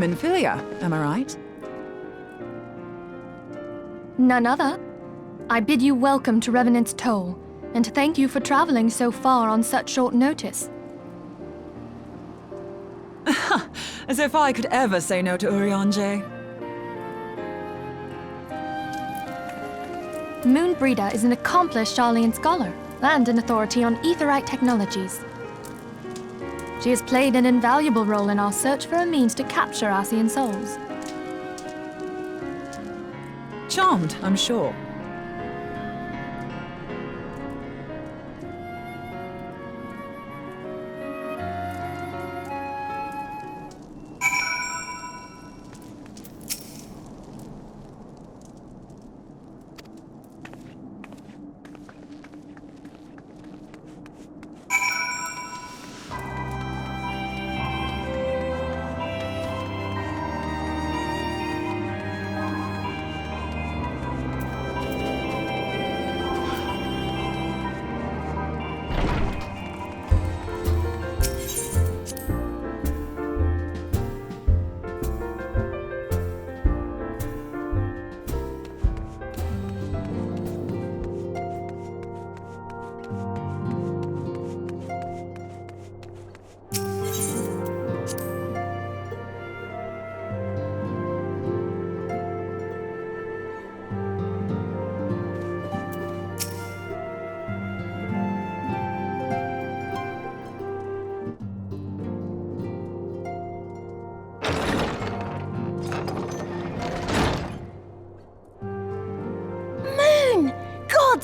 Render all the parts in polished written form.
Minfilia, am I right? None other. I bid you welcome to Revenant's Toll, and thank you for traveling so far on such short notice. As if I could ever say no to Urianger. Moonbreeder is an accomplished Sharlayan scholar and an authority on aetherite technologies. She has played an invaluable role in our search for a means to capture Ascian souls. Charmed, I'm sure.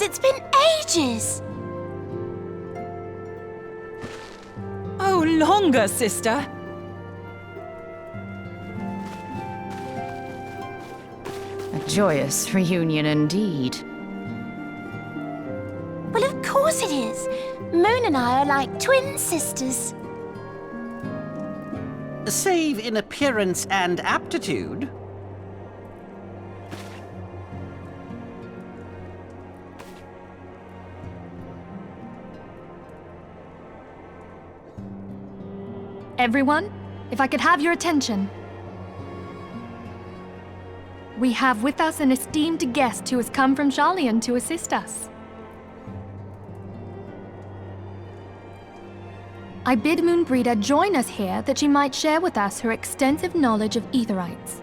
It's been ages! Oh, longer, sister! A joyous reunion indeed. Well, of course it is. Moon and I are like twin sisters. Save in appearance and aptitude. Everyone, if I could have your attention. We have with us an esteemed guest who has come from Sharlayan to assist us. I bid Moonbreeder join us here that she might share with us her extensive knowledge of Aetherites.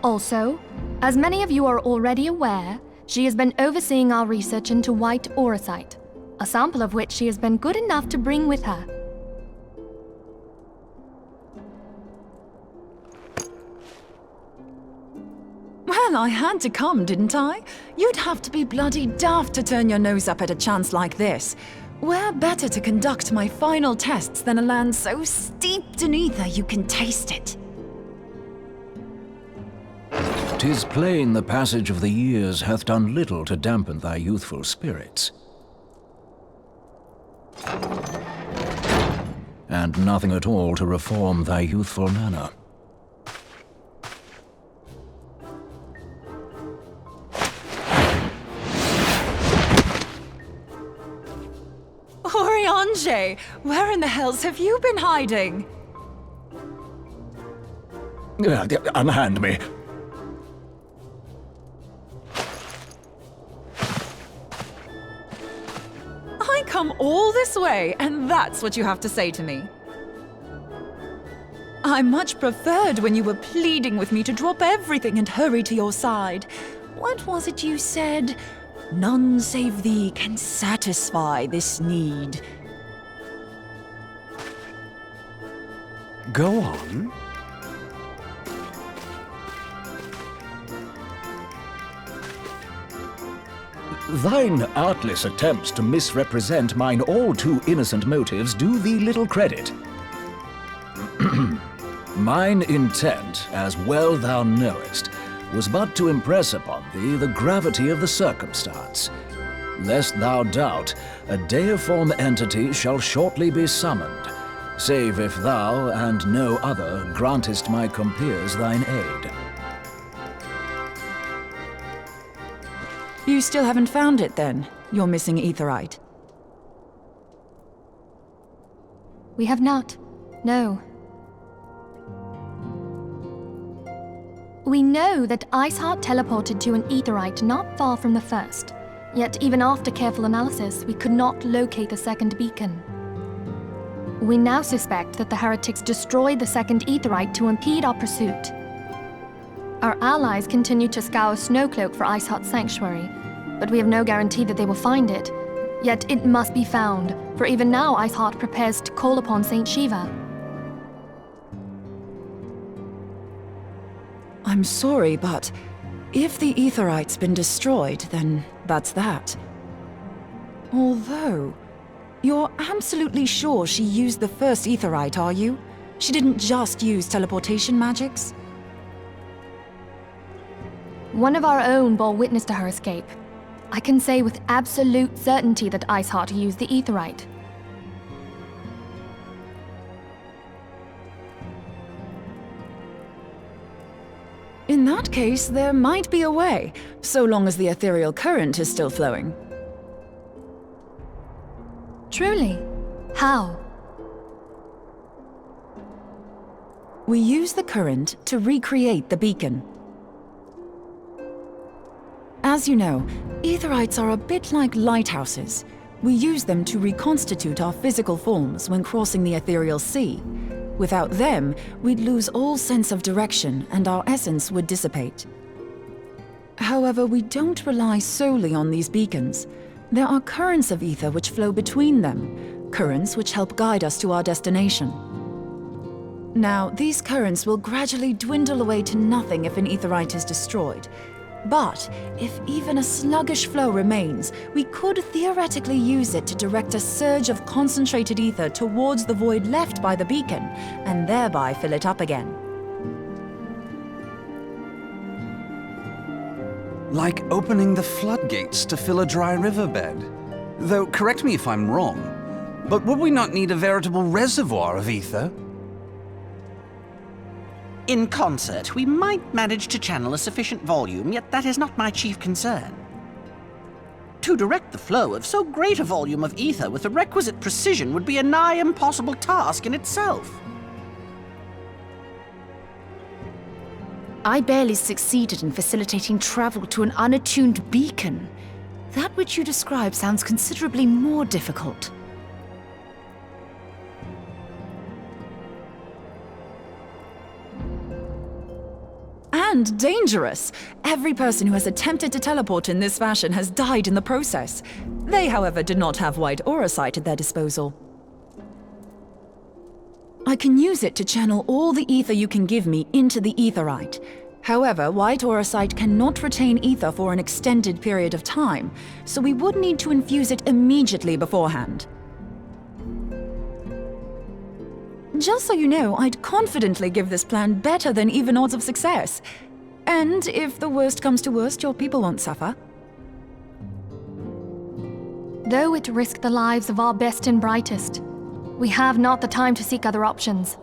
Also, as many of you are already aware, she has been overseeing our research into white auricite, a sample of which she has been good enough to bring with her. Well, I had to come, didn't I? You'd have to be bloody daft to turn your nose up at a chance like this. Where better to conduct my final tests than a land so steeped in ether you can taste it? 'Tis plain the passage of the years hath done little to dampen thy youthful spirits. And nothing at all to reform thy youthful manner. Oriange, where in the hells have you been hiding? Unhand me. I come all this way, and that's what you have to say to me. I much preferred when you were pleading with me to drop everything and hurry to your side. What was it you said? None save thee can satisfy this need. Go on. Thine artless attempts to misrepresent mine all too innocent motives do thee little credit. Mine intent, as well thou knowest, was but to impress upon thee the gravity of the circumstance. Lest thou doubt, a deiform entity shall shortly be summoned, save if thou and no other grantest my compeers thine aid. You still haven't found it, then, your missing aetherite? We have not. No. We know that Iceheart teleported to an aetherite not far from the first. Yet even after careful analysis, we could not locate the second beacon. We now suspect that the heretics destroyed the second aetherite to impede our pursuit. Our allies continue to scour Snowcloak for Iceheart's sanctuary, but we have no guarantee that they will find it. Yet it must be found, for even now Iceheart prepares to call upon Saint Shiva. I'm sorry, but if the aetherite's been destroyed, then that's that. Although, you're absolutely sure she used the first aetherite, are you? She didn't just use teleportation magics? One of our own bore witness to her escape. I can say with absolute certainty that Iceheart used the aetherite. In that case, there might be a way, so long as the ethereal current is still flowing. Truly? How? We use the current to recreate the beacon. As you know, aetherites are a bit like lighthouses. We use them to reconstitute our physical forms when crossing the ethereal sea. Without them, we'd lose all sense of direction and our essence would dissipate. However, we don't rely solely on these beacons. There are currents of ether which flow between them, currents which help guide us to our destination. Now, these currents will gradually dwindle away to nothing if an aetherite is destroyed. But if even a sluggish flow remains, we could theoretically use it to direct a surge of concentrated ether towards the void left by the beacon, and thereby fill it up again. Like opening the floodgates to fill a dry riverbed. Though, correct me if I'm wrong, but would we not need a veritable reservoir of ether? In concert, we might manage to channel a sufficient volume, yet that is not my chief concern. To direct the flow of so great a volume of ether with the requisite precision would be a nigh impossible task in itself. I barely succeeded in facilitating travel to an unattuned beacon. That which you describe sounds considerably more difficult. And dangerous. Every person who has attempted to teleport in this fashion has died in the process. They, however, did not have white auracite at their disposal. I can use it to channel all the ether you can give me into the aetheryte. However, white auracite cannot retain ether for an extended period of time, so we would need to infuse it immediately beforehand. Just so you know, I'd confidently give this plan better than even odds of success. And if the worst comes to worst, your people won't suffer. Though it risked the lives of our best and brightest, we have not the time to seek other options.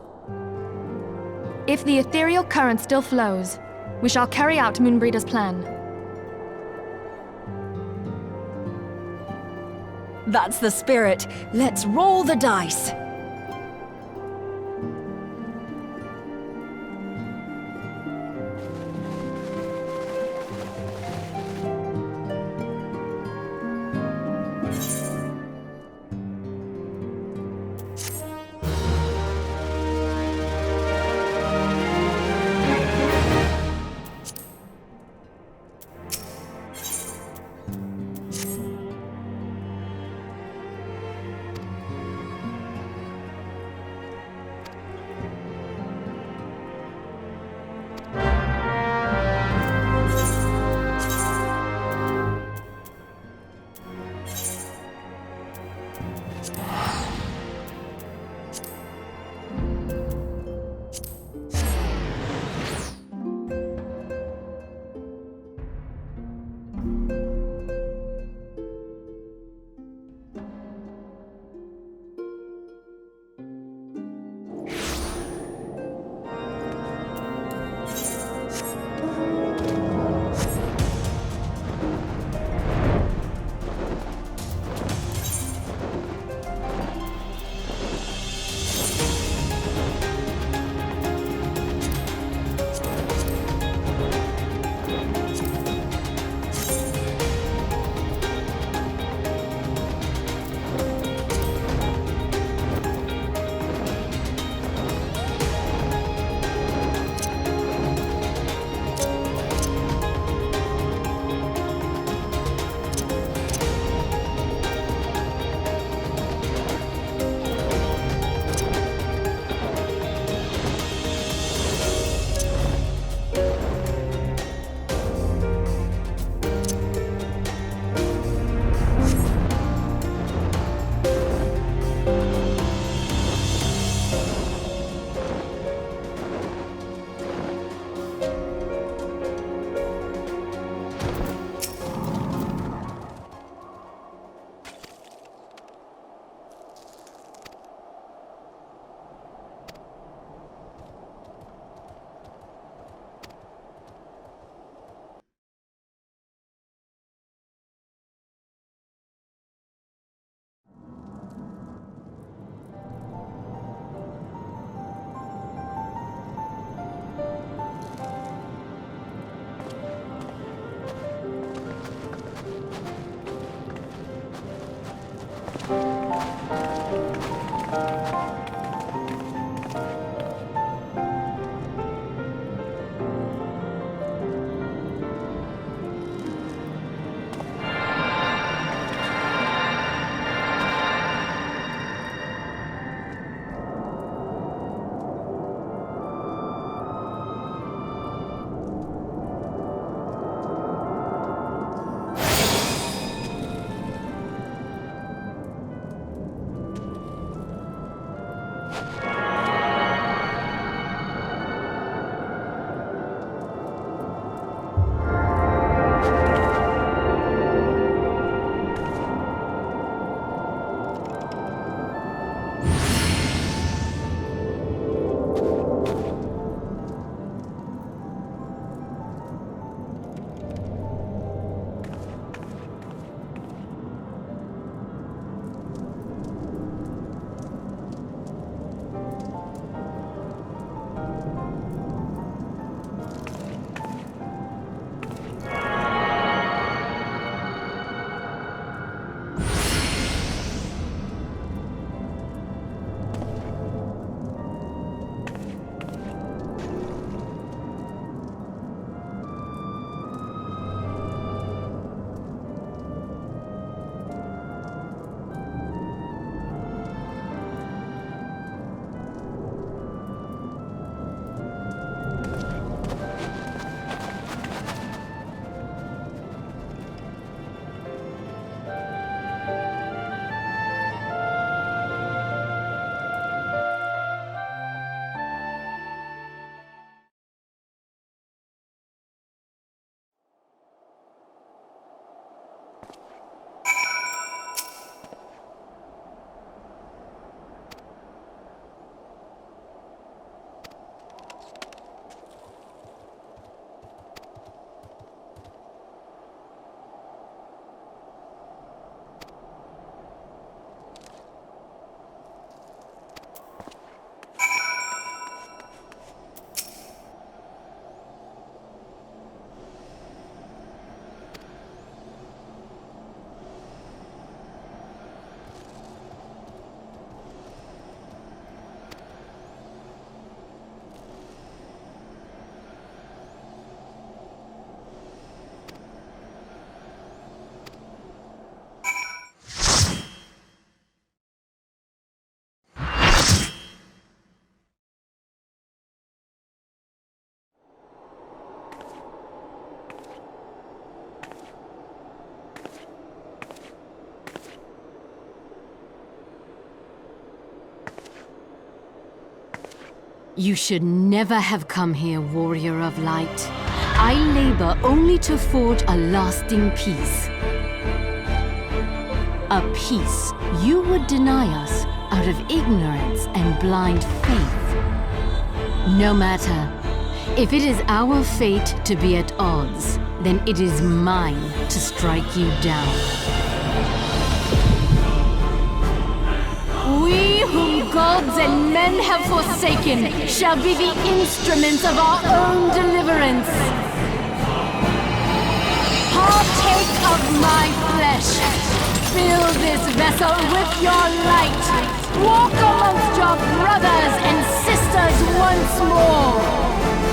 If the ethereal current still flows, we shall carry out Moonbreeder's plan. That's the spirit. Let's roll the dice. You should never have come here, warrior of light. I labor only to forge a lasting peace. A peace you would deny us out of ignorance and blind faith. No matter. If it is our fate to be at odds, then it is mine to strike you down. We whom gods and men have forsaken shall be the instruments of our own deliverance. Partake of my flesh. Fill this vessel with your light. Walk amongst your brothers and sisters once more.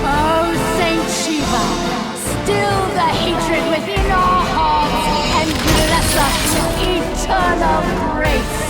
Oh, Saint Shiva, still the hatred within our hearts and bless us with eternal grace.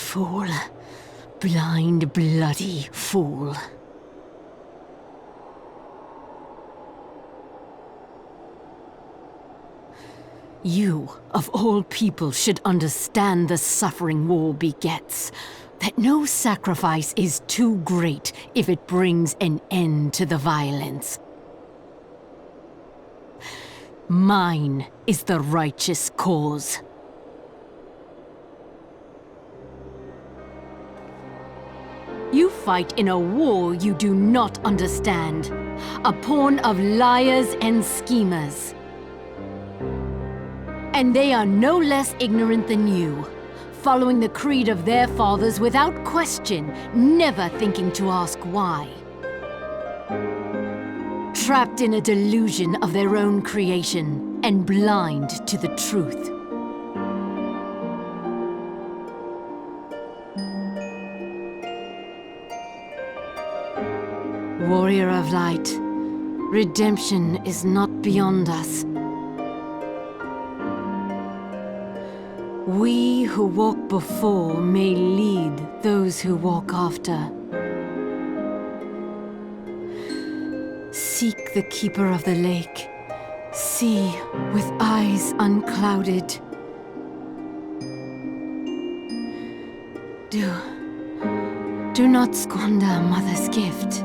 Fool. Blind, bloody fool. You, of all people, should understand the suffering war begets. That no sacrifice is too great if it brings an end to the violence. Mine is the righteous cause. You fight in a war you do not understand. A pawn of liars and schemers. And they are no less ignorant than you, following the creed of their fathers without question, never thinking to ask why. Trapped in a delusion of their own creation, and blind to the truth. Warrior of light, redemption is not beyond us. We who walk before may lead those who walk after. Seek the keeper of the lake. See with eyes unclouded. Do not squander Mother's gift.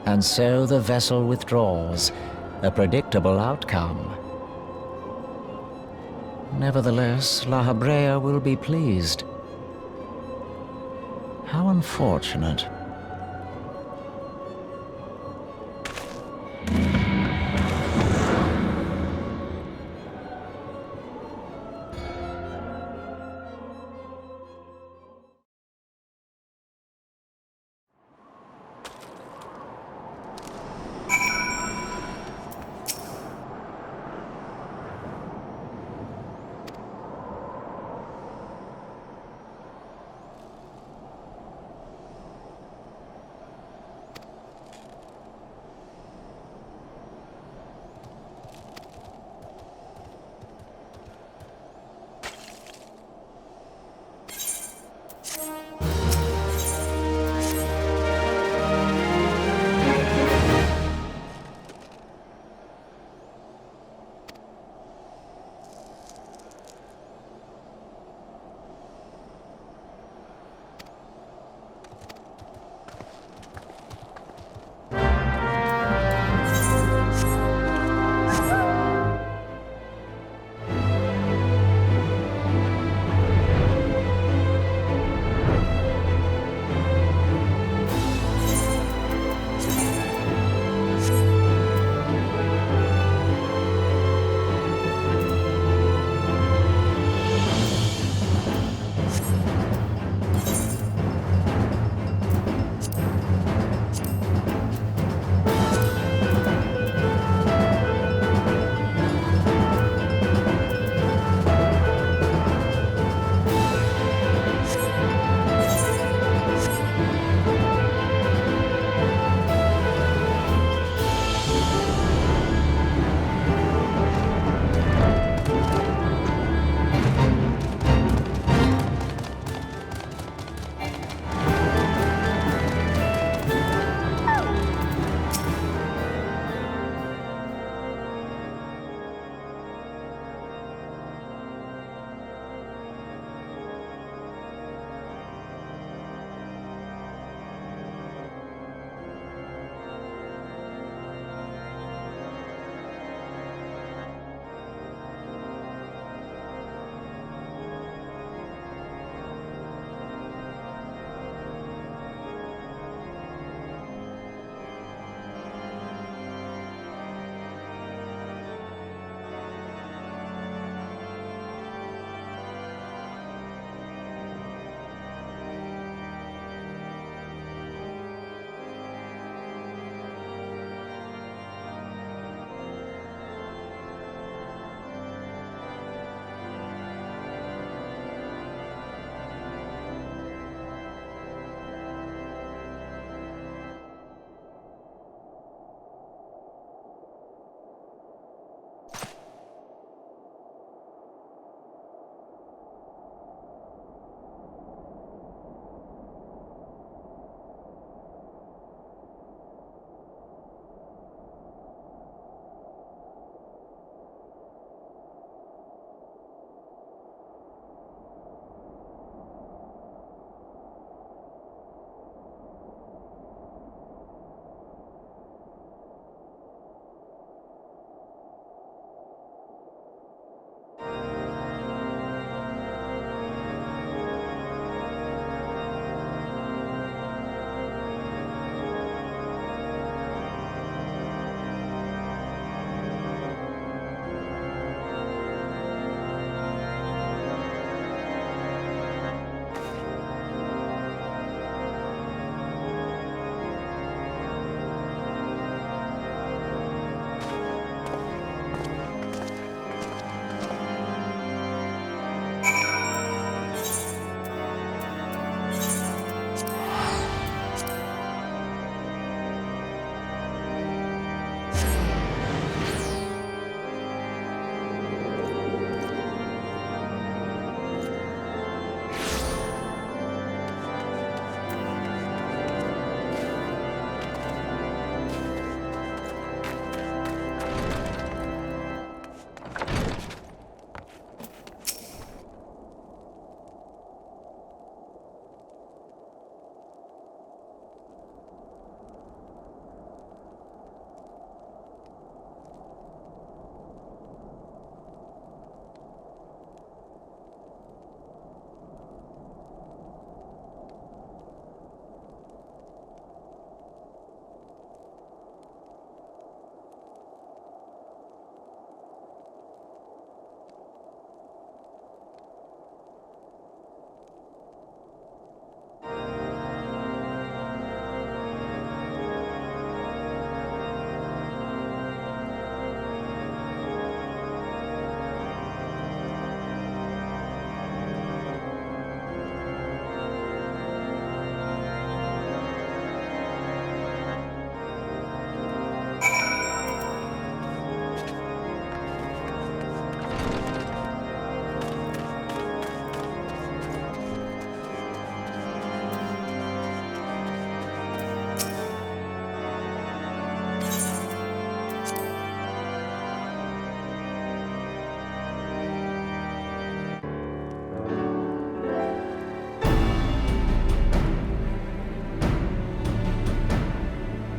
And so the vessel withdraws, a predictable outcome. Nevertheless, La Habrea will be pleased. How unfortunate.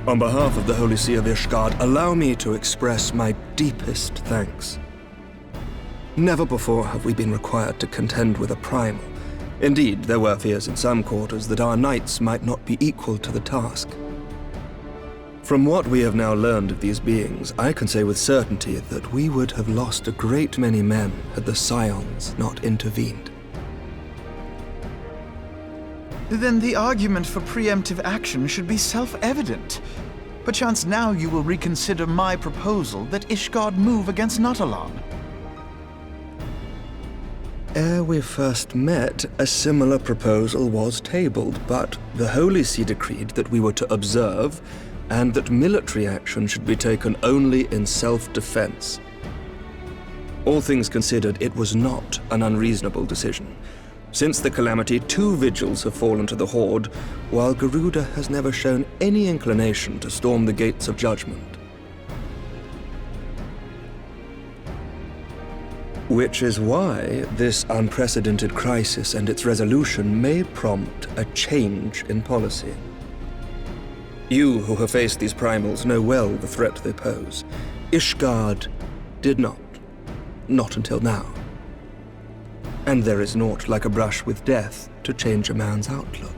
On behalf of the Holy See of Ishgard, allow me to express my deepest thanks. Never before have we been required to contend with a primal. Indeed, there were fears in some quarters that our knights might not be equal to the task. From what we have now learned of these beings, I can say with certainty that we would have lost a great many men had the Scions not intervened. Then the argument for preemptive action should be self-evident. Perchance now you will reconsider my proposal that Ishgard move against Nautalon. Ere we first met, a similar proposal was tabled, but the Holy See decreed that we were to observe, and that military action should be taken only in self-defense. All things considered, it was not an unreasonable decision. Since the calamity, 2 vigils have fallen to the Horde, while Garuda has never shown any inclination to storm the gates of judgment. Which is why this unprecedented crisis and its resolution may prompt a change in policy. You who have faced these primals know well the threat they pose. Ishgard did not. Not until now. And there is naught like a brush with death to change a man's outlook.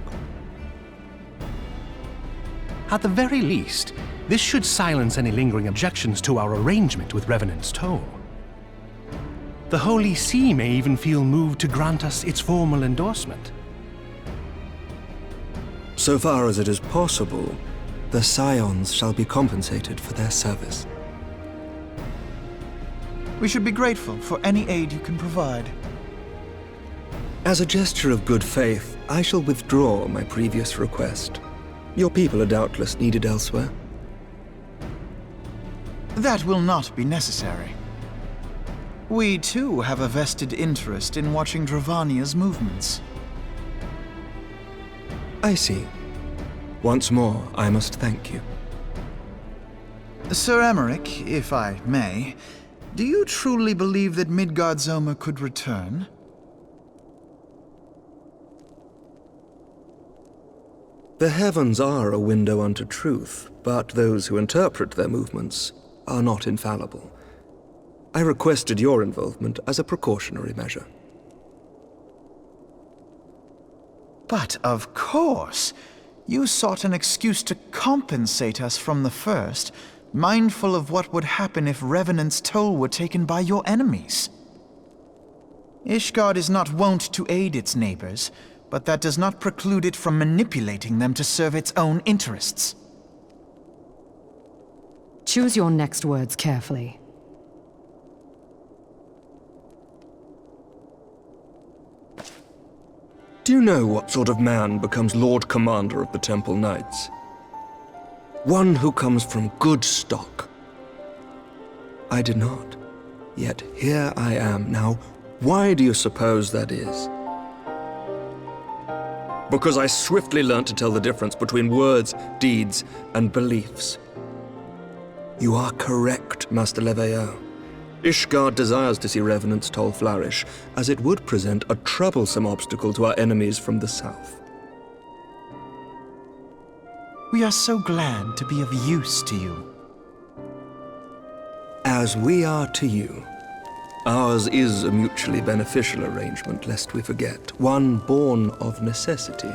At the very least, this should silence any lingering objections to our arrangement with Revenant's Toll. The Holy See may even feel moved to grant us its formal endorsement. So far as it is possible, the Scions shall be compensated for their service. We should be grateful for any aid you can provide. As a gesture of good faith, I shall withdraw my previous request. Your people are doubtless needed elsewhere. That will not be necessary. We, too, have a vested interest in watching Dravania's movements. I see. Once more, I must thank you. Sir Emmerich, if I may, do you truly believe that Midgardsormr could return? The heavens are a window unto truth, but those who interpret their movements are not infallible. I requested your involvement as a precautionary measure. But of course! You sought an excuse to compensate us from the first, mindful of what would happen if Revenant's Toll were taken by your enemies. Ishgard is not wont to aid its neighbors, but that does not preclude it from manipulating them to serve its own interests. Choose your next words carefully. Do you know what sort of man becomes Lord Commander of the Temple Knights? One who comes from good stock. I did not. Yet here I am now. Why do you suppose that is? Because I swiftly learned to tell the difference between words, deeds, and beliefs. You are correct, Master Leveilleur. Ishgard desires to see Revenant's Toll flourish, as it would present a troublesome obstacle to our enemies from the south. We are so glad to be of use to you. As we are to you. Ours is a mutually beneficial arrangement, lest we forget, one born of necessity.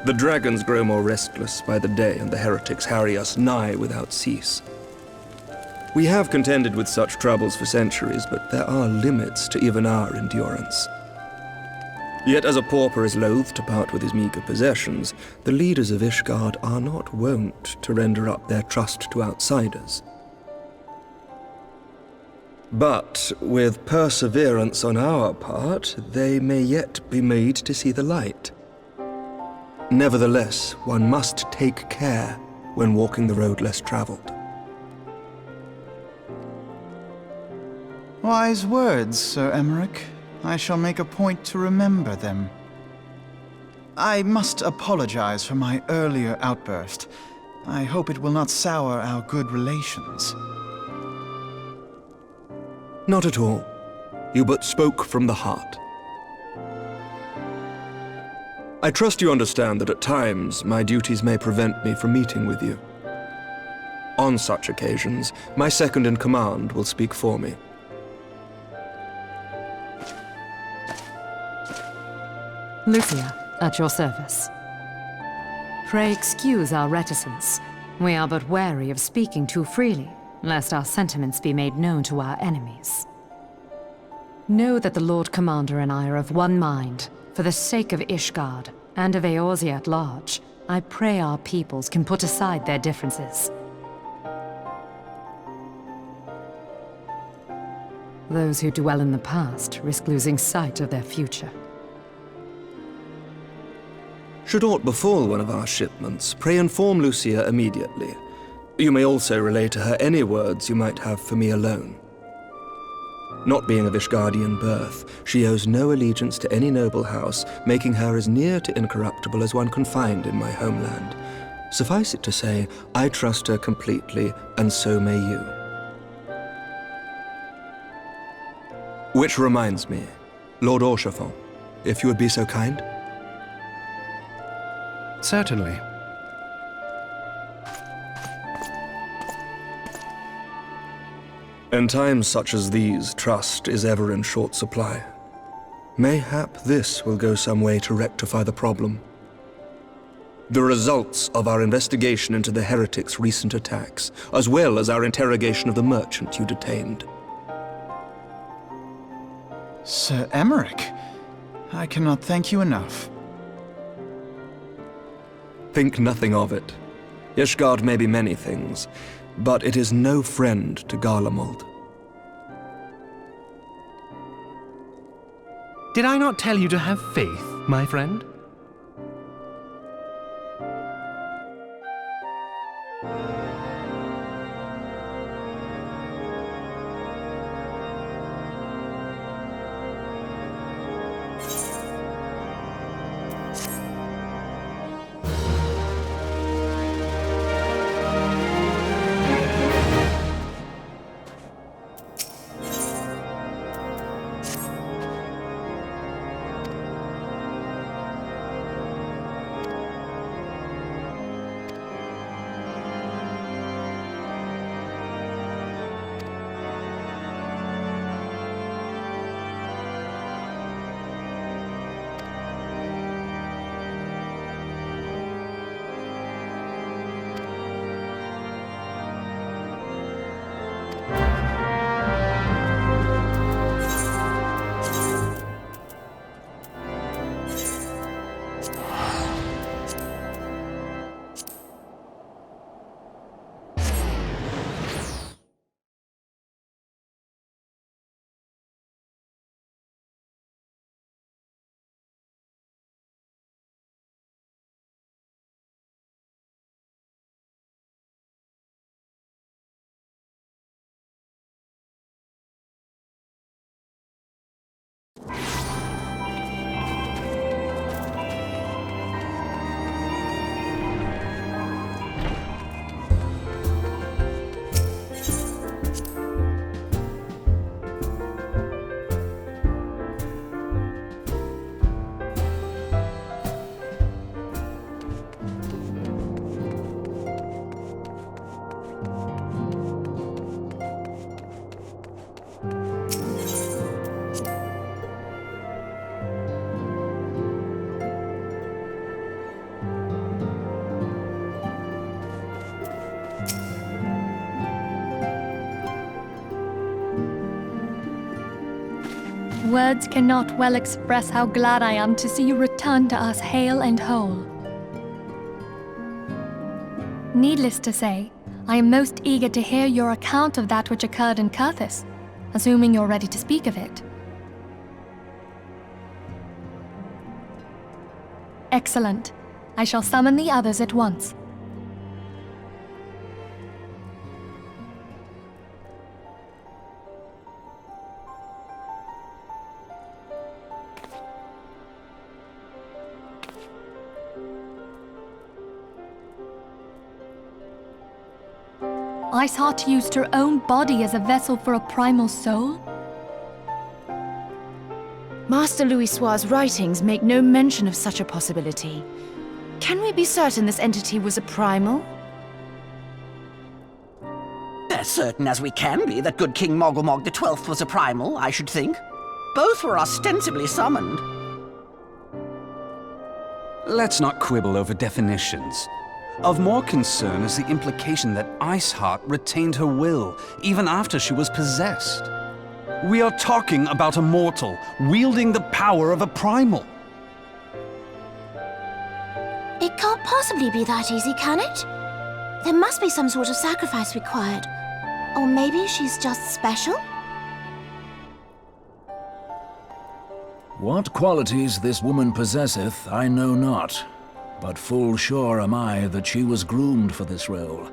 The dragons grow more restless by the day, and the heretics harry us nigh without cease. We have contended with such troubles for centuries, but there are limits to even our endurance. Yet as a pauper is loath to part with his meager possessions, the leaders of Ishgard are not wont to render up their trust to outsiders. But with perseverance on our part, they may yet be made to see the light. Nevertheless, one must take care when walking the road less traveled. Wise words, Sir Emmerich. I shall make a point to remember them. I must apologize for my earlier outburst. I hope it will not sour our good relations. Not at all. You but spoke from the heart. I trust you understand that at times my duties may prevent me from meeting with you. On such occasions, my second-in-command will speak for me. Lucia, at your service. Pray excuse our reticence. We are but wary of speaking too freely, lest our sentiments be made known to our enemies. Know that the Lord Commander and I are of one mind. For the sake of Ishgard, and of Eorzea at large, I pray our peoples can put aside their differences. Those who dwell in the past risk losing sight of their future. Should aught befall one of our shipments, pray inform Lucia immediately. You may also relay to her any words you might have for me alone. Not being of Ishgardian birth, she owes no allegiance to any noble house, making her as near to incorruptible as one can find in my homeland. Suffice it to say, I trust her completely, and so may you. Which reminds me, Lord Orchefort, if you would be so kind. Certainly. In times such as these, trust is ever in short supply. Mayhap this will go some way to rectify the problem. The results of our investigation into the heretics' recent attacks, as well as our interrogation of the merchant you detained. Sir Emmerich, I cannot thank you enough. Think nothing of it. Ishgard may be many things, but it is no friend to Garlemald. Did I not tell you to have faith, my friend? Words cannot well express how glad I am to see you return to us hale and whole. Needless to say, I am most eager to hear your account of that which occurred in Kurthis, assuming you're ready to speak of it. Excellent. I shall summon the others at once. Iceheart used her own body as a vessel for a primal soul? Master Louisoir's writings make no mention of such a possibility. Can we be certain this entity was a primal? As certain as we can be that good King Mogglemog XII was a primal, I should think. Both were ostensibly summoned. Let's not quibble over definitions. Of more concern is the implication that Iceheart retained her will, even after she was possessed. We are talking about a mortal, wielding the power of a primal. It can't possibly be that easy, can it? There must be some sort of sacrifice required. Or maybe she's just special? What qualities this woman possesseth, I know not, but full sure am I that she was groomed for this role.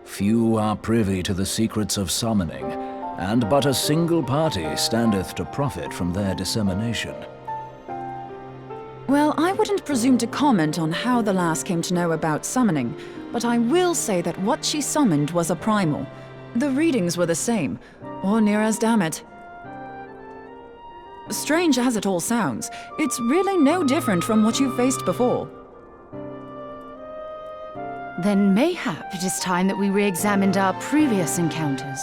Few are privy to the secrets of summoning, and but a single party standeth to profit from their dissemination. Well, I wouldn't presume to comment on how the lass came to know about summoning, but I will say that what she summoned was a primal. The readings were the same, or near as damn it. Strange as it all sounds, it's really no different from what you've faced before. Then mayhap it is time that we re-examined our previous encounters.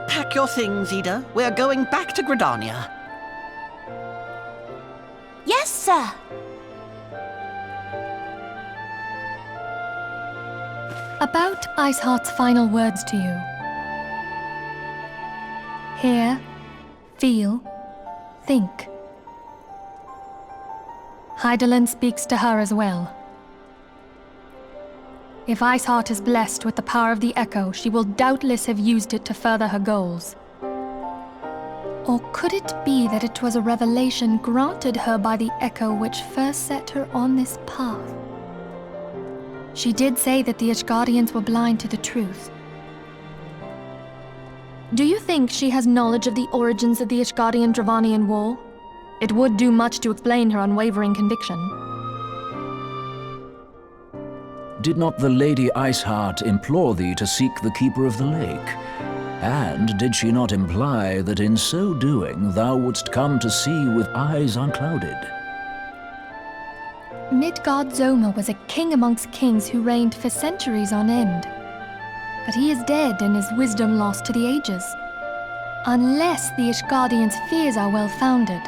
Pack your things, Ida. We're going back to Gridania. Yes, sir. About Iceheart's final words to you. Hear, feel, think. Hydaelyn speaks to her as well. If Iceheart is blessed with the power of the Echo, she will doubtless have used it to further her goals. Or could it be that it was a revelation granted her by the Echo which first set her on this path? She did say that the Ishgardians were blind to the truth. Do you think she has knowledge of the origins of the Ishgardian-Dravanian War? It would do much to explain her unwavering conviction. Did not the Lady Iceheart implore thee to seek the Keeper of the Lake? And did she not imply that in so doing thou wouldst come to see with eyes unclouded? Midgard-Zoma was a king amongst kings who reigned for centuries on end. But he is dead and his wisdom lost to the ages. Unless the Ishgardians' fears are well-founded.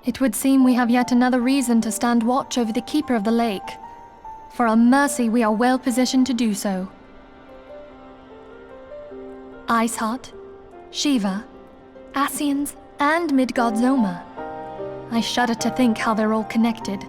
It would seem we have yet another reason to stand watch over the Keeper of the Lake. For a mercy, we are well positioned to do so. Iceheart, Shiva, Ascians, and Midgard-Zoma. I shudder to think how they're all connected.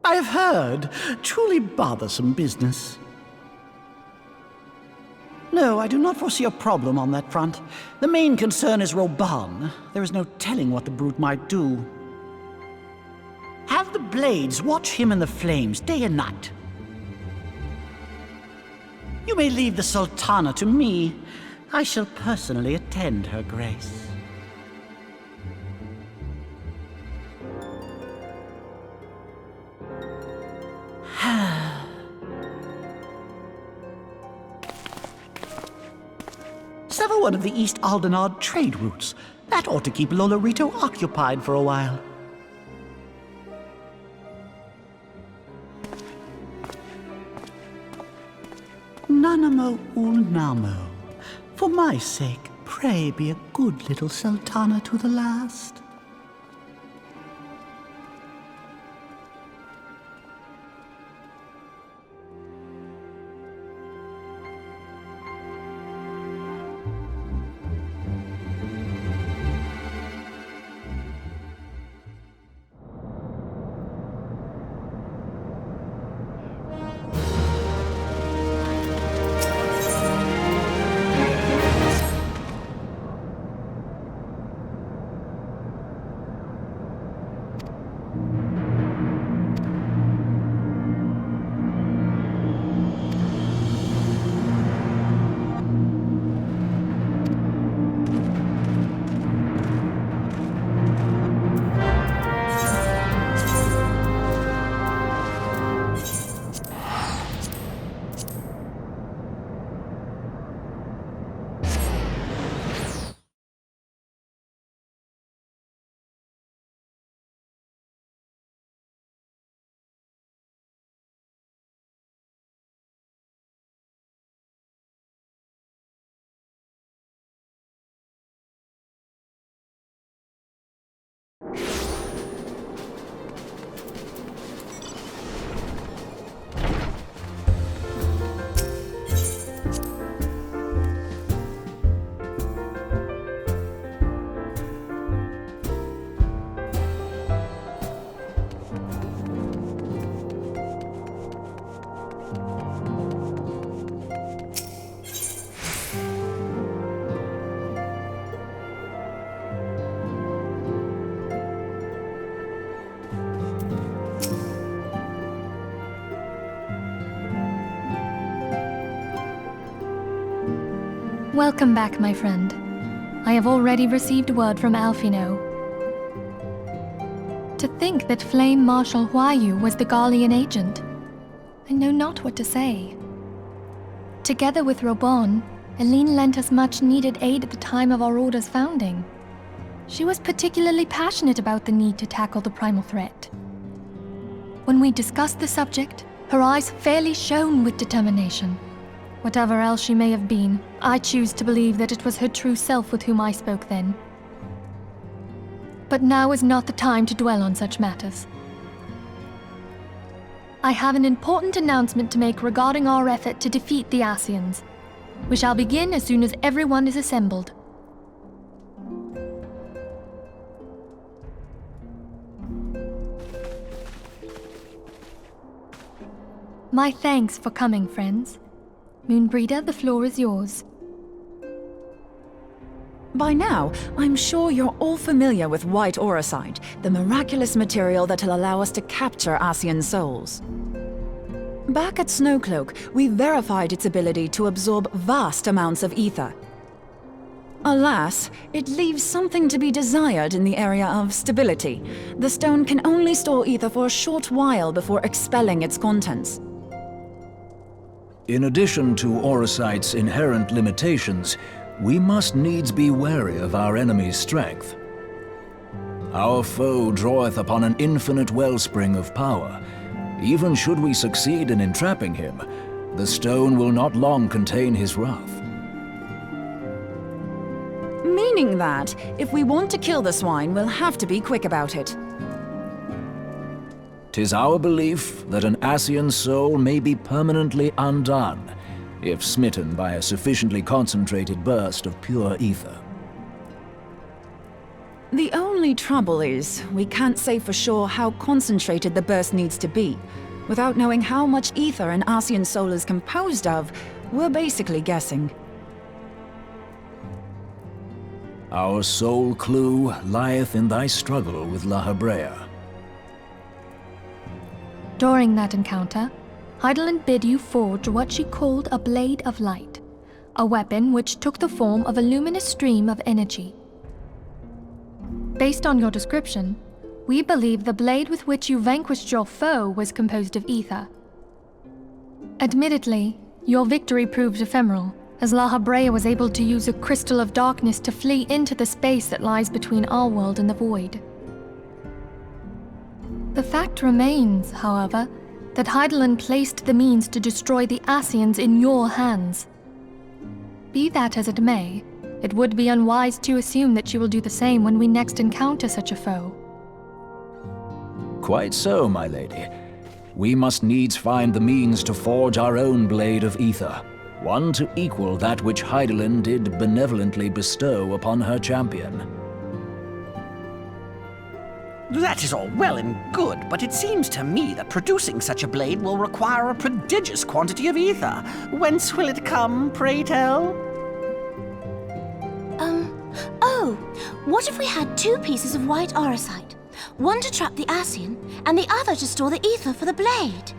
I've heard. Truly bothersome business. No, I do not foresee a problem on that front. The main concern is Reborn. There is no telling what the brute might do. Have the blades watch him in the flames day and night. You may leave the Sultana to me. I shall personally attend her grace. Sever one of the East Aldenard trade routes. That ought to keep Lolorito occupied for a while. Nanamo Ulnamo. For my sake, pray be a good little Sultana to the last. Welcome back, my friend. I have already received word from Alfino. To think that Flame Marshal Huayu was the Garlean agent. I know not what to say. Together with Reborn, Eileen lent us much-needed aid at the time of our Order's founding. She was particularly passionate about the need to tackle the primal threat. When we discussed the subject, her eyes fairly shone with determination. Whatever else she may have been, I choose to believe that it was her true self with whom I spoke then. But now is not the time to dwell on such matters. I have an important announcement to make regarding our effort to defeat the Asians. We shall begin as soon as everyone is assembled. My thanks for coming, friends. Moonbreeder, the floor is yours. By now, I'm sure you're all familiar with white auracite, the miraculous material that'll allow us to capture Asian souls. Back at Snowcloak, we verified its ability to absorb vast amounts of ether. Alas, it leaves something to be desired in the area of stability. The stone can only store ether for a short while before expelling its contents. In addition to auracite's inherent limitations, we must needs be wary of our enemy's strength. Our foe draweth upon an infinite wellspring of power. Even should we succeed in entrapping him, the stone will not long contain his wrath. Meaning that, if we want to kill the swine, we'll have to be quick about it. 'Tis our belief that an Asian soul may be permanently undone, if smitten by a sufficiently concentrated burst of pure ether. The only only trouble is, we can't say for sure how concentrated the burst needs to be. Without knowing how much ether an Ascian soul is composed of, we're basically guessing. Our sole clue lieth in thy struggle with La Hebrea. During that encounter, Heidelin bid you forge what she called a Blade of Light, a weapon which took the form of a luminous stream of energy. Based on your description, we believe the blade with which you vanquished your foe was composed of ether. Admittedly, your victory proved ephemeral, as La Hebrea was able to use a crystal of darkness to flee into the space that lies between our world and the void. The fact remains, however, that Heidelin placed the means to destroy the Ascians in your hands. Be that as it may, it would be unwise to assume that she will do the same when we next encounter such a foe. Quite so, my lady. We must needs find the means to forge our own blade of ether, one to equal that which Heidelin did benevolently bestow upon her champion. That is all well and good, but it seems to me that producing such a blade will require a prodigious quantity of ether. Whence will it come, pray tell? Oh, what if we had 2 pieces of white orosite? One to trap the Ascian, and the other to store the ether for the blade.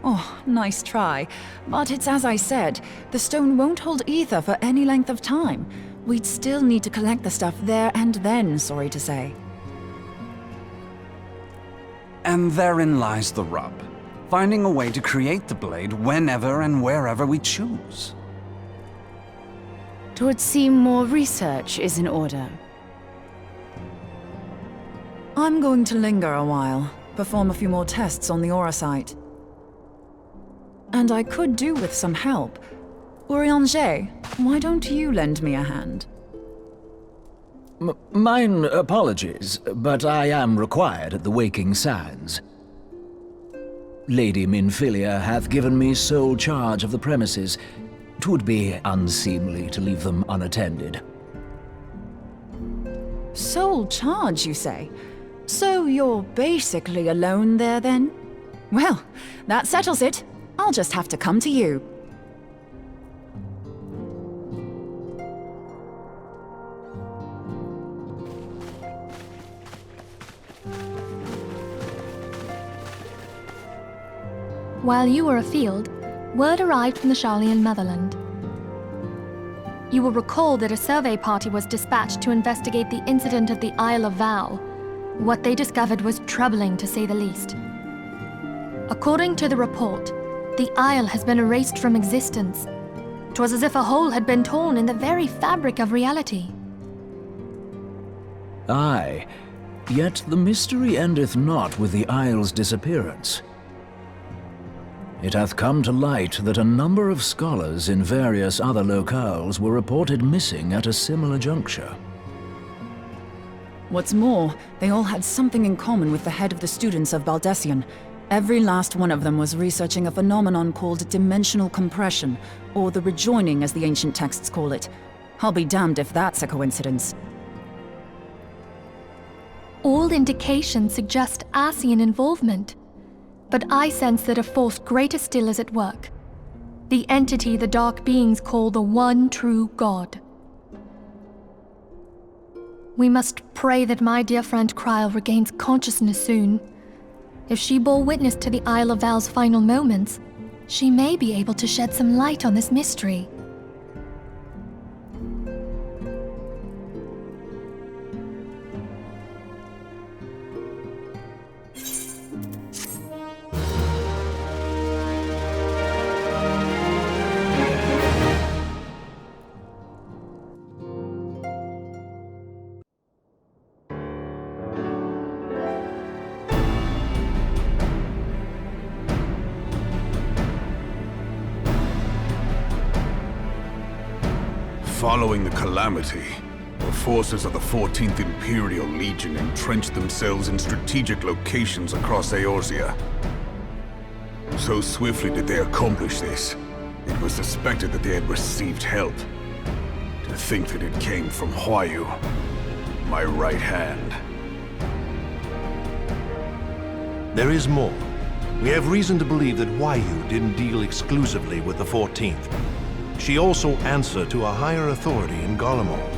Oh, nice try. But it's as I said, the stone won't hold ether for any length of time. We'd still need to collect the stuff there and then, sorry to say. And therein lies the rub. Finding a way to create the blade whenever and wherever we choose. 'Twould seem more research is in order. I'm going to linger a while, perform a few more tests on the orosite. And I could do with some help. Urianger, why don't you lend me a hand? Mine apologies, but I am required at the Waking Sands. Lady Minfilia hath given me sole charge of the premises. 'Twould be unseemly to leave them unattended. Sole charge, you say? So you're basically alone there, then? Well, that settles it. I'll just have to come to you. While you were afield, word arrived from the Sharlayan motherland. You will recall that a survey party was dispatched to investigate the incident at the Isle of Val. What they discovered was troubling, to say the least. According to the report, the isle has been erased from existence. 'Twas as if a hole had been torn in the very fabric of reality. Aye, yet the mystery endeth not with the isle's disappearance. It hath come to light that a number of scholars in various other locales were reported missing at a similar juncture. What's more, they all had something in common with the head of the students of Baldessian. Every last one of them was researching a phenomenon called dimensional compression, or the rejoining as the ancient texts call it. I'll be damned if that's a coincidence. All indications suggest Ascian involvement. But I sense that a force greater still is at work. The entity the dark beings call the one true God. We must pray that my dear friend Kryl regains consciousness soon. If she bore witness to the Isle of Val's final moments, she may be able to shed some light on this mystery. Following the calamity, the forces of the 14th Imperial Legion entrenched themselves in strategic locations across Eorzea. So swiftly did they accomplish this, it was suspected that they had received help. To think that it came from Huayu, my right hand. There is more. We have reason to believe that Huayu didn't deal exclusively with the 14th. She also answered to a higher authority in Garlemald.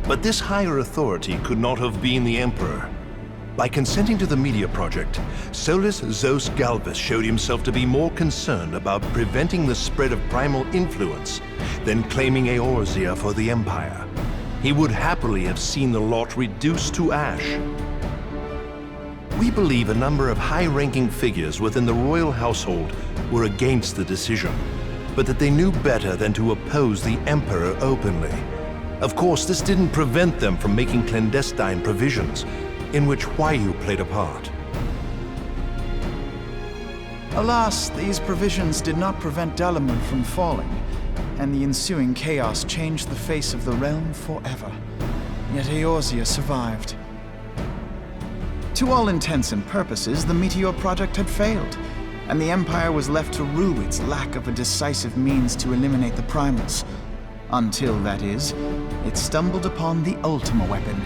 But this higher authority could not have been the Emperor. By consenting to the Media Project, Solus Zos Galvus showed himself to be more concerned about preventing the spread of primal influence than claiming Eorzea for the Empire. He would happily have seen the lot reduced to ash. We believe a number of high-ranking figures within the royal household were against the decision, but that they knew better than to oppose the Emperor openly. Of course, this didn't prevent them from making clandestine provisions, in which Huayu played a part. Alas, these provisions did not prevent Dalamud from falling, and the ensuing chaos changed the face of the realm forever. Yet Eorzea survived. To all intents and purposes, the Meteor Project had failed, and the Empire was left to rue its lack of a decisive means to eliminate the primals. Until, that is, it stumbled upon the Ultima weapon.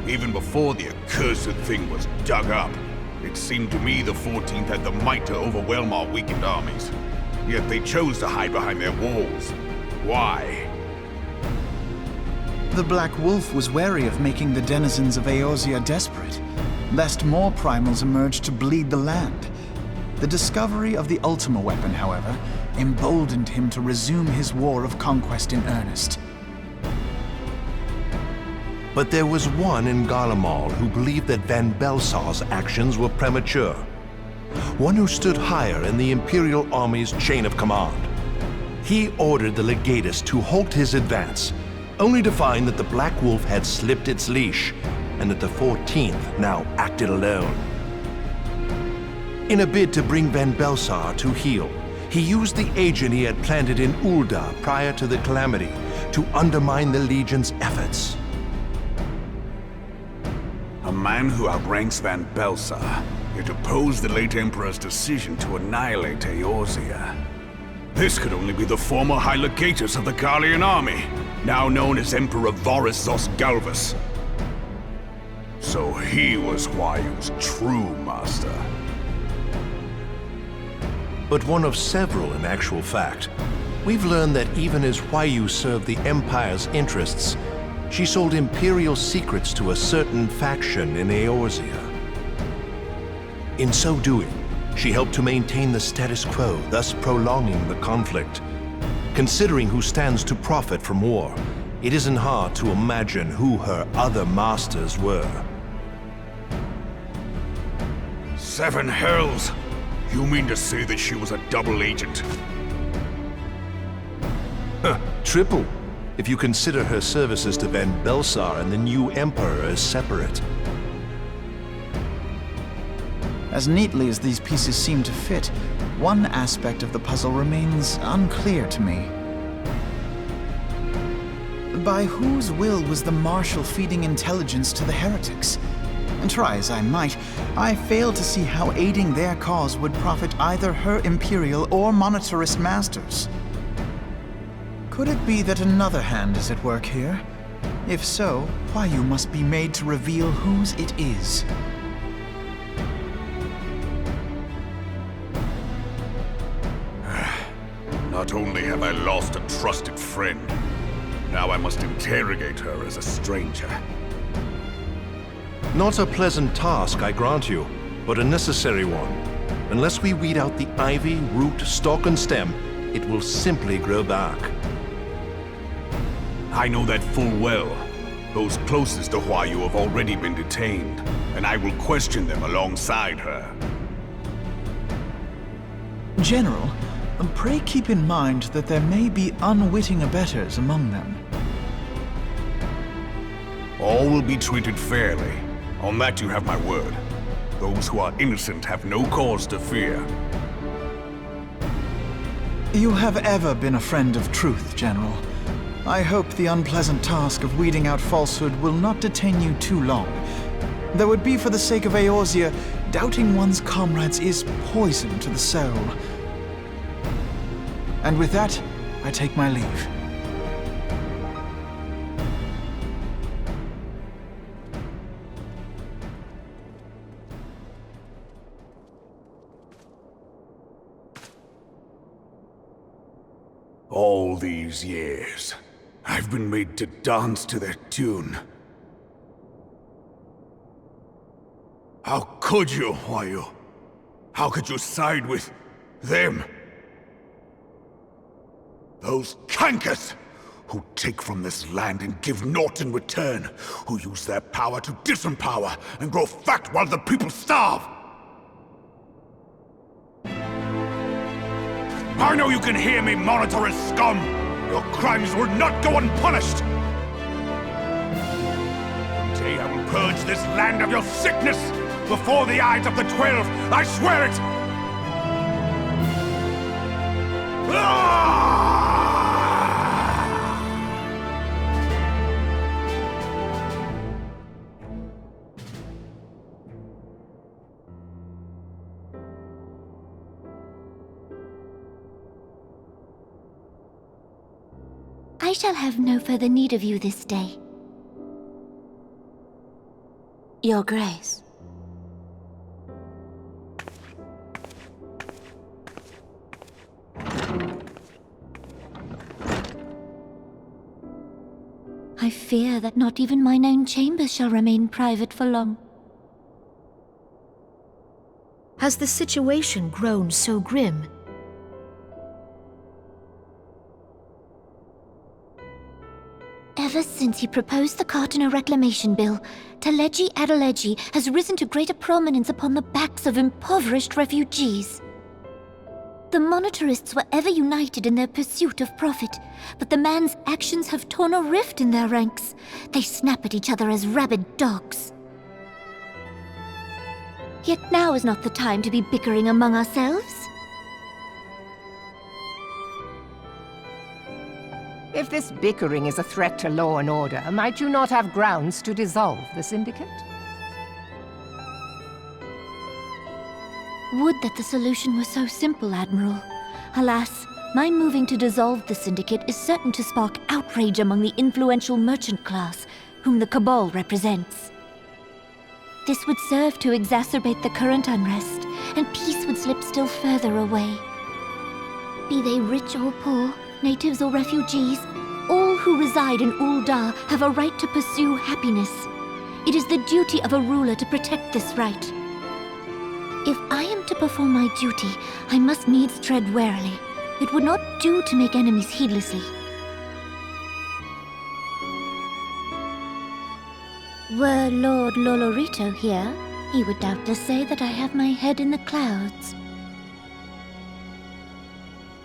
Even before the accursed thing was dug up, it seemed to me the 14th had the might to overwhelm our weakened armies. Yet they chose to hide behind their walls. Why? The Black Wolf was wary of making the denizens of Eorzea desperate, lest more primals emerge to bleed the land. The discovery of the Ultima weapon, however, emboldened him to resume his war of conquest in earnest. But there was one in Garlemald who believed that Van Belsar's actions were premature. One who stood higher in the Imperial Army's chain of command. He ordered the Legatus to halt his advance, only to find that the Black Wolf had slipped its leash, and that the 14th now acted alone. In a bid to bring Van Belsar to heel, he used the agent he had planted in Ul'dah prior to the Calamity to undermine the Legion's efforts. A man who outranks Van Belsar, yet opposed the late Emperor's decision to annihilate Eorzea. This could only be the former High Legatus of the Garlean army, now known as Emperor Varus Zos Galvus. So he was Huayu's true master. But one of several in actual fact. We've learned that even as Huayu served the Empire's interests, she sold Imperial secrets to a certain faction in Eorzea. In so doing, she helped to maintain the status quo, thus prolonging the conflict. Considering who stands to profit from war, it isn't hard to imagine who her other masters were. 7 hells! You mean to say that she was a double agent? Triple, if you consider her services to Van Belsar and the new Emperor as separate. As neatly as these pieces seem to fit, one aspect of the puzzle remains unclear to me. By whose will was the Marshal feeding intelligence to the heretics? And try as I might, I fail to see how aiding their cause would profit either her Imperial or monetarist masters. Could it be that another hand is at work here? If so, Huayu must be made to reveal whose it is. Not only have I lost a trusted friend, now I must interrogate her as a stranger. Not a pleasant task, I grant you, but a necessary one. Unless we weed out the ivy, root, stalk, and stem, it will simply grow back. I know that full well. Those closest to Huayu have already been detained, and I will question them alongside her. General, pray keep in mind that there may be unwitting abettors among them. All will be treated fairly. On that you have my word. Those who are innocent have no cause to fear. You have ever been a friend of truth, General. I hope the unpleasant task of weeding out falsehood will not detain you too long. Though it be for the sake of Eorzea, doubting one's comrades is poison to the soul. And with that, I take my leave. All these years, I've been made to dance to their tune. How could you, Huayu? How could you side with them? Those cankers who take from this land and give naught in return, who use their power to disempower and grow fat while the people starve. I know you can hear me, monitorous scum! Your crimes will not go unpunished! One day I will purge this land of your sickness! Before the eyes of the 12, I swear it! I shall have no further need of you this day. Your Grace. I fear that not even mine own chambers shall remain private for long. Has the situation grown so grim? Ever since he proposed the Cartano Reclamation Bill, Teleji Adeleji has risen to greater prominence upon the backs of impoverished refugees. The monetarists were ever united in their pursuit of profit, but the man's actions have torn a rift in their ranks. They snap at each other as rabid dogs. Yet now is not the time to be bickering among ourselves. If this bickering is a threat to law and order, might you not have grounds to dissolve the Syndicate? Would that the solution were so simple, Admiral. Alas, my moving to dissolve the Syndicate is certain to spark outrage among the influential merchant class, whom the Cabal represents. This would serve to exacerbate the current unrest, and peace would slip still further away. Be they rich or poor, natives or refugees, all who reside in Ul'dah have a right to pursue happiness. It is the duty of a ruler to protect this right. If I am to perform my duty, I must needs tread warily. It would not do to make enemies heedlessly. Were Lord Lolorito here, he would doubtless say that I have my head in the clouds.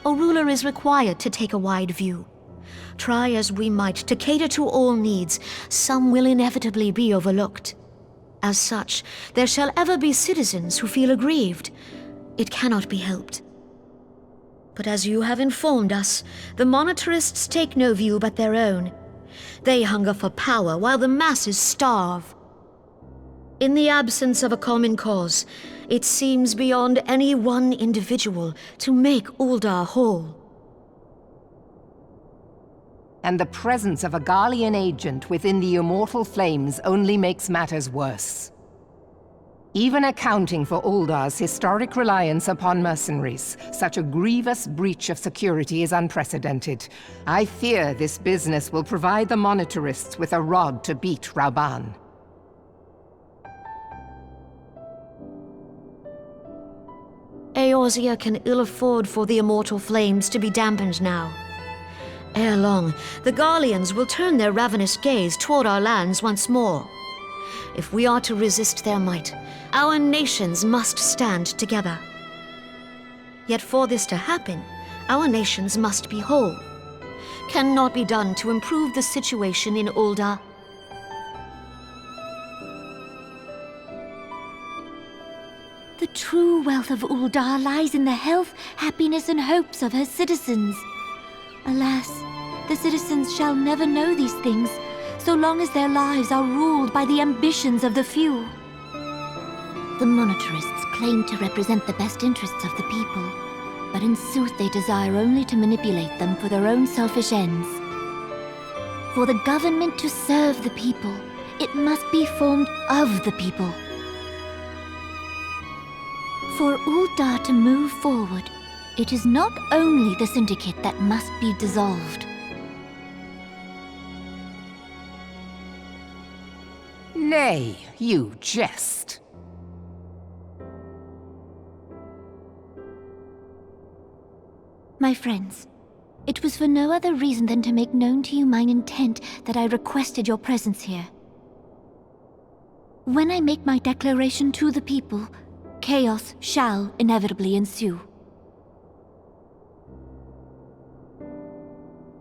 A ruler is required to take a wide view. Try as we might to cater to all needs, some will inevitably be overlooked. As such, there shall ever be citizens who feel aggrieved. It cannot be helped. But as you have informed us, the monetarists take no view but their own. They hunger for power while the masses starve. In the absence of a common cause, it seems beyond any one individual to make Ul'dah whole. And the presence of a Garlean agent within the Immortal Flames only makes matters worse. Even accounting for Ul'dah's historic reliance upon mercenaries, such a grievous breach of security is unprecedented. I fear this business will provide the monetarists with a rod to beat Rauban. Eorzea can ill afford for the Immortal Flames to be dampened now. Ere long, the Garleans will turn their ravenous gaze toward our lands once more. If we are to resist their might, our nations must stand together. Yet for this to happen, our nations must be whole. Cannot be done to improve the situation in Ul'dah. The true wealth of Ul'dah lies in the health, happiness, and hopes of her citizens. Alas, the citizens shall never know these things, so long as their lives are ruled by the ambitions of the few. The monetarists claim to represent the best interests of the people, but in sooth they desire only to manipulate them for their own selfish ends. For the government to serve the people, it must be formed of the people. For Uldar to move forward, it is not only the Syndicate that must be dissolved. Nay, you jest. My friends, it was for no other reason than to make known to you mine intent that I requested your presence here. When I make my declaration to the people, chaos shall inevitably ensue.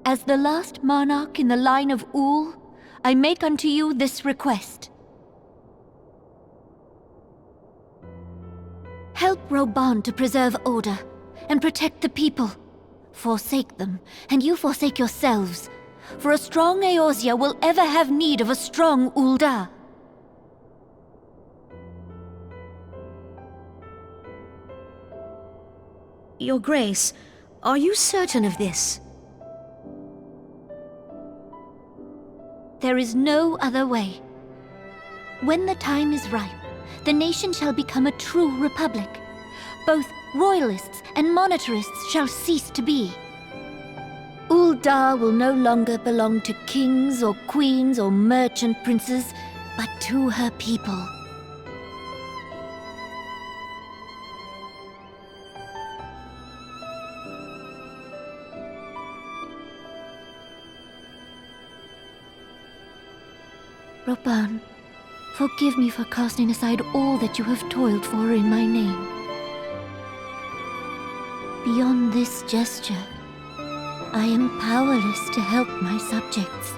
As the last monarch in the line of Ul, I make unto you this request. Help Reborn to preserve order and protect the people. Forsake them, and you forsake yourselves, for a strong Eorzea will ever have need of a strong Uldar. Your Grace, are you certain of this? There is no other way. When the time is ripe, the nation shall become a true republic. Both royalists and monetarists shall cease to be. Uldar will no longer belong to kings or queens or merchant princes, but to her people. Reborn, forgive me for casting aside all that you have toiled for in my name. Beyond this gesture, I am powerless to help my subjects.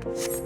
You